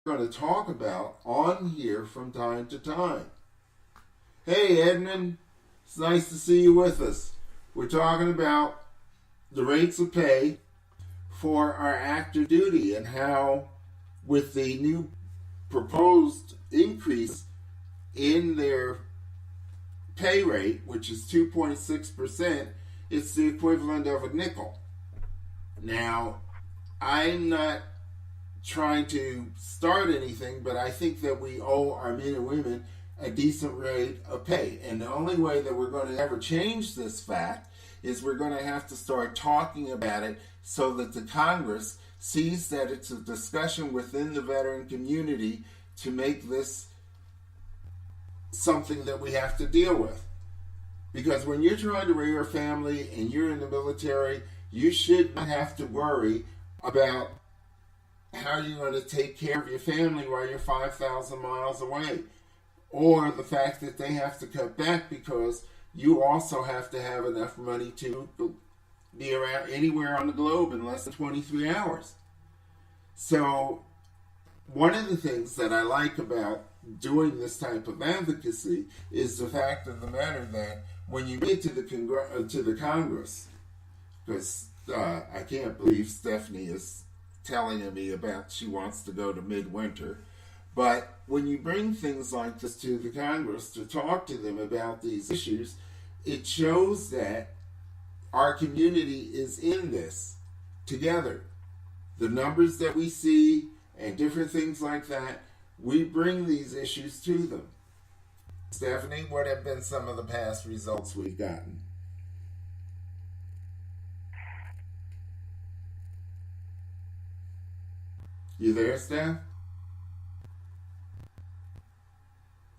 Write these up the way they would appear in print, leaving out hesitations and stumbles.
going to talk about on here from time to time. Hey, Edmund, it's nice to see you with us. We're talking about the rates of pay for our active duty and how, with the new proposed increase in their pay rate, which is 2.6%, it's the equivalent of a nickel. Now, I'm not trying to start anything, but I think that we owe our men and women a decent rate of pay. And the only way that we're going to ever change this fact is we're going to have to start talking about it so that the Congress sees that it's a discussion within the veteran community to make this something that we have to deal with. Because when you're trying to rear a family and you're in the military, you should not have to worry about how you're going to take care of your family while you're 5,000 miles away. Or the fact that they have to cut back because you also have to have enough money to be around anywhere on the globe in less than 23 hours. So one of the things that I like about doing this type of advocacy is the fact of the matter that when you get to the Congress, because I can't believe Stephanie is telling me about she wants to go to midwinter, but when you bring things like this to the Congress to talk to them about these issues, it shows that our community is in this together. The numbers that we see and different things like that, we bring these issues to them. Stephanie, what have been some of the past results we've gotten? You there, Steph?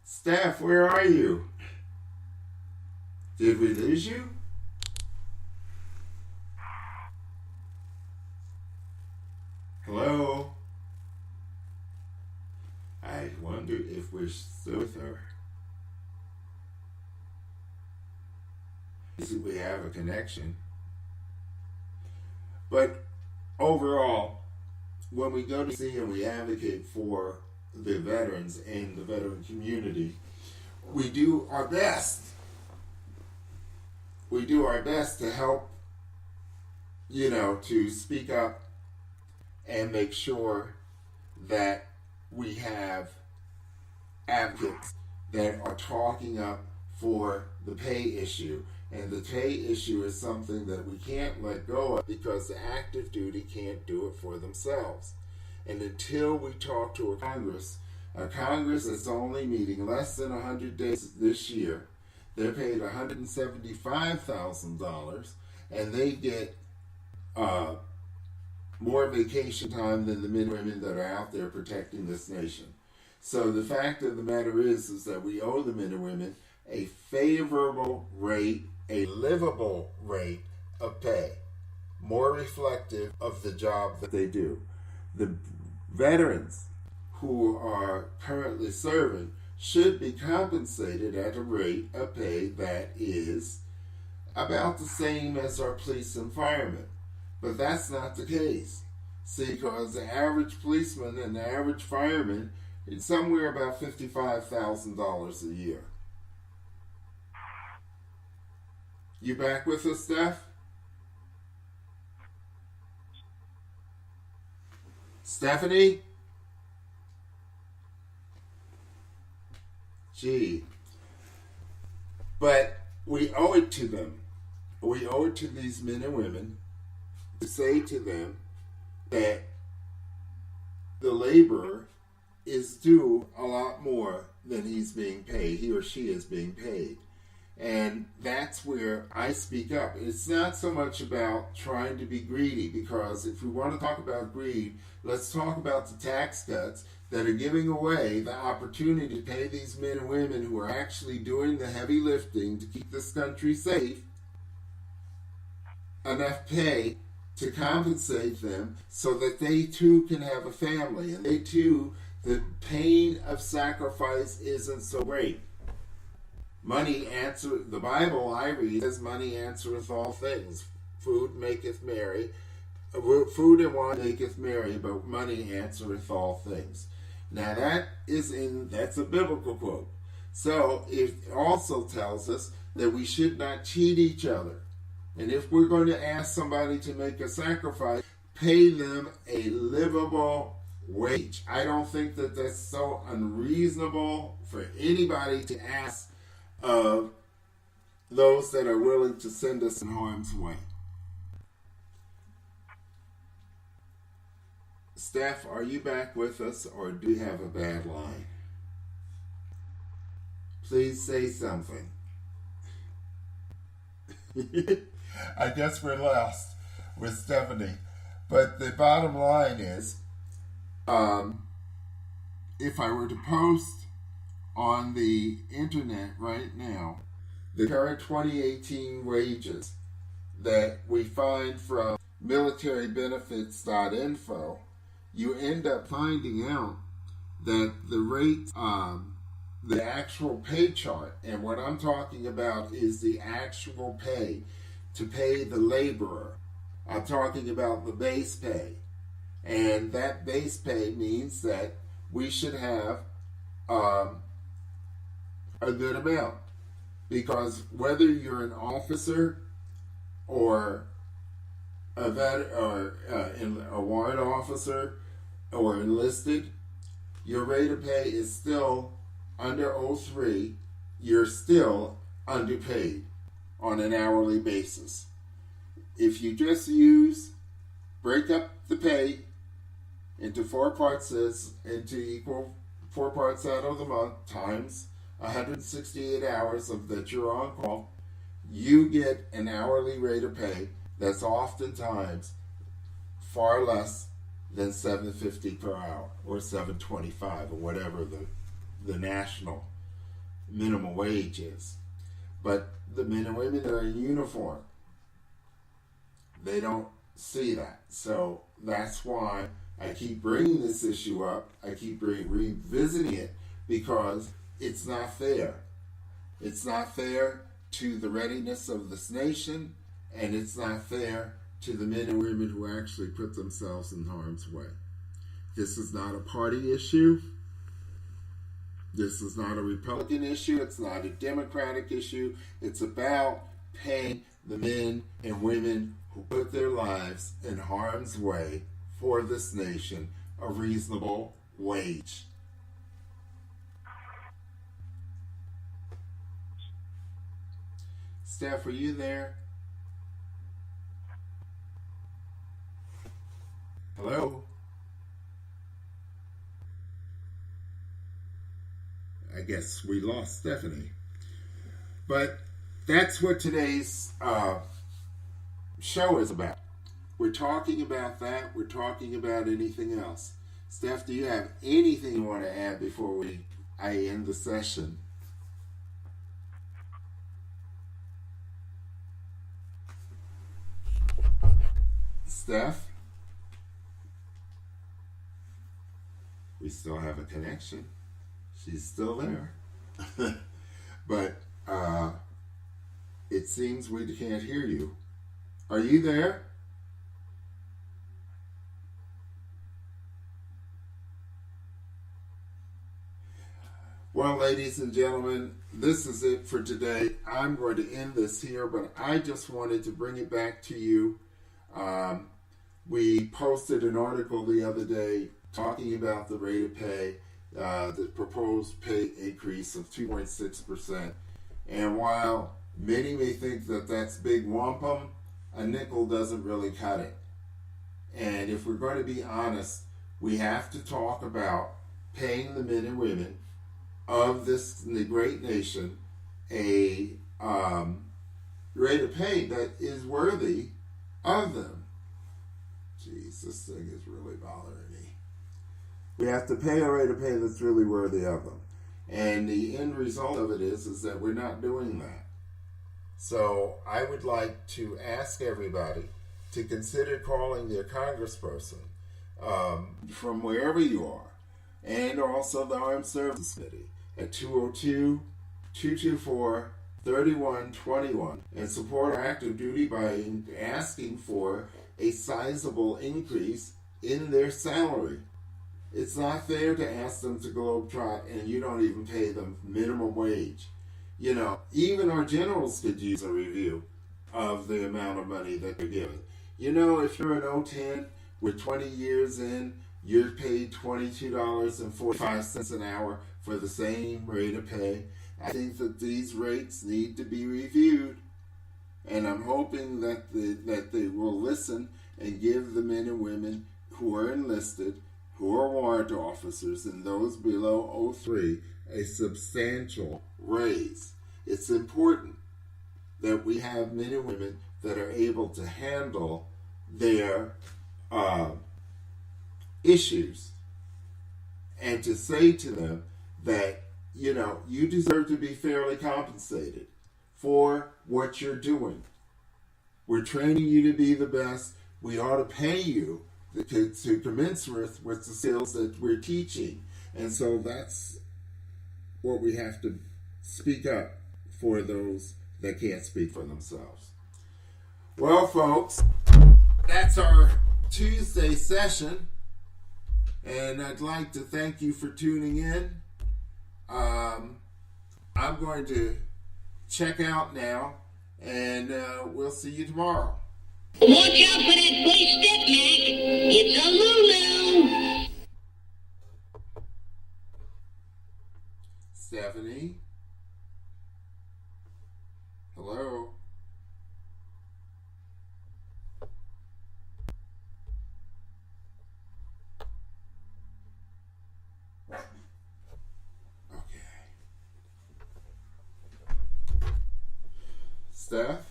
Steph, where are you? Did we lose you? Hello? I wonder if we're still with her. See, we have a connection. But overall, when we go to see and we advocate for the veterans and the veteran community, we do our best. We do our best to help, to speak up and make sure that we have advocates that are talking up for the pay issue. And the pay issue is something that we can't let go of because the active duty can't do it for themselves. And until we talk to a Congress that's only meeting less than 100 days this year, they're paid $175,000, and they get more vacation time than the men and women that are out there protecting this nation. So the fact of the matter is that we owe the men and women a favorable rate, a livable rate of pay, more reflective of the job that they do. The veterans who are currently serving should be compensated at a rate of pay that is about the same as our police and firemen. But that's not the case. See, because the average policeman and the average fireman is somewhere about $55,000 a year. You back with us, Steph? Stephanie? Gee. But we owe it to them. We owe it to these men and women to say to them that the laborer is due a lot more than he's being paid, he or she is being paid. And that's where I speak up. It's not so much about trying to be greedy, because if we want to talk about greed, let's talk about the tax cuts that are giving away the opportunity to pay these men and women who are actually doing the heavy lifting to keep this country safe enough pay to compensate them so that they too can have a family, and they too, the pain of sacrifice isn't so great. Money answereth, the Bible I read says, money answereth all things. Food maketh merry. Food and wine maketh merry, but money answereth all things. Now that's a biblical quote. So it also tells us that we should not cheat each other. And if we're going to ask somebody to make a sacrifice, pay them a livable wage. I don't think that that's so unreasonable for anybody to ask of those that are willing to send us in harm's way. Steph, are you back with us, or do you have a bad line? Please say something. I guess we're lost with Stephanie. But the bottom line is, if I were to post on the internet right now the current 2018 wages that we find from militarybenefits.info, you end up finding out that the rate, the actual pay chart, and what I'm talking about is the actual pay to pay the laborer. I'm talking about the base pay. And that base pay means that we should have a good amount. Because whether you're an officer or a warrant officer or enlisted, your rate of pay is still under 03. You're still underpaid on an hourly basis. If you just break up the pay into 4 parts, into equal 4 parts out of the month times 168 hours of that you're on call, you get an hourly rate of pay that's oftentimes far less than $7.50 per hour or $7.25 or whatever the national minimum wage is. But the men and women that are in uniform, they don't see that. So that's why I keep bringing this issue up. I keep revisiting it, because it's not fair. It's not fair to the readiness of this nation, and it's not fair to the men and women who actually put themselves in harm's way. This is not a party issue. This is not a Republican issue. It's not a Democratic issue. It's about paying the men and women who put their lives in harm's way for this nation a reasonable wage. Steph, are you there? Hello? I guess we lost Stephanie. But that's what today's show is about. We're talking about that. We're talking about anything else. Steph, do you have anything you want to add before I end the session? Steph? We still have a connection. She's still there. But it seems we can't hear you. Are you there? Well, ladies and gentlemen, this is it for today. I'm going to end this here, but I just wanted to bring it back to you. We posted an article the other day talking about the rate of pay, the proposed pay increase of 2.6%. And while many may think that that's big wampum, a nickel doesn't really cut it. And if we're going to be honest, we have to talk about paying the men and women of this great nation a rate of pay that is worthy of them. Jeez, this thing is really bothering me. We have to pay a rate of pay that's really worthy of them. And the end result of it is that we're not doing that. So I would like to ask everybody to consider calling their congressperson from wherever you are, and also the Armed Services Committee at 202-224-3121 and support our active duty by asking for a sizable increase in their salary. It's not fair to ask them to globetrot and you don't even pay them minimum wage. You know, even our generals could use a review of the amount of money that they're given. You know, if you're an O10 with 20 years in, you're paid $22.45 an hour for the same rate of pay. I think that these rates need to be reviewed. And I'm hoping that they will listen and give the men and women who are enlisted, who are warrant officers, and those below 03 a substantial raise. It's important that we have men and women that are able to handle their issues and to say to them that, you know, you deserve to be fairly compensated for what you're doing. We're training you to be the best. We ought to pay you to commensurate with the skills that we're teaching. And so that's what we have to speak up for those that can't speak for themselves. Well, folks, that's our Tuesday session. And I'd like to thank you for tuning in. I'm going to check out now, and we'll see you tomorrow. Watch out for that first step, Mac. It's a Lulu. Stephanie? Hello? Okay. Steph?